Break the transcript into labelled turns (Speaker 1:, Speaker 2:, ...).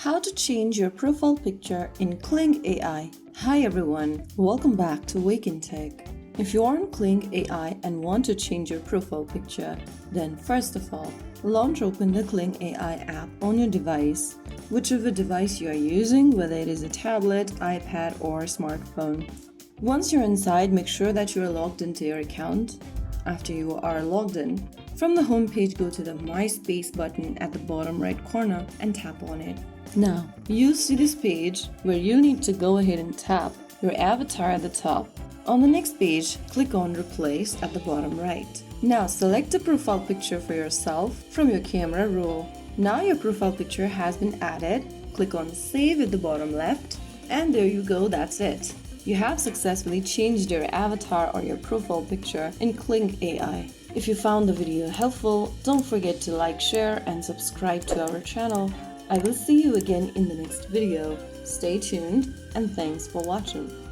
Speaker 1: How to change your profile picture in Kling AI. Hi everyone, welcome back to Wake&Tech. If you are on Kling AI and want to change your profile picture, then first of all, launch open the Kling AI app on your device, whichever device you are using, whether it is a tablet, iPad or smartphone. Once you're inside, make sure that you are logged into your account. After you are logged in, from the home page, go to the My Space button at the bottom right corner and tap on it. Now, you'll see this page where you'll need to go ahead and tap your avatar at the top. On the next page, click on Replace at the bottom right. Now, select a profile picture for yourself from your camera roll. Now your profile picture has been added. Click on Save at the bottom left, and there you go, that's it. You have successfully changed your avatar or your profile picture in Kling AI. If you found the video helpful, don't forget to like, share, and subscribe to our channel. I will see you again in the next video. Stay tuned and thanks for watching.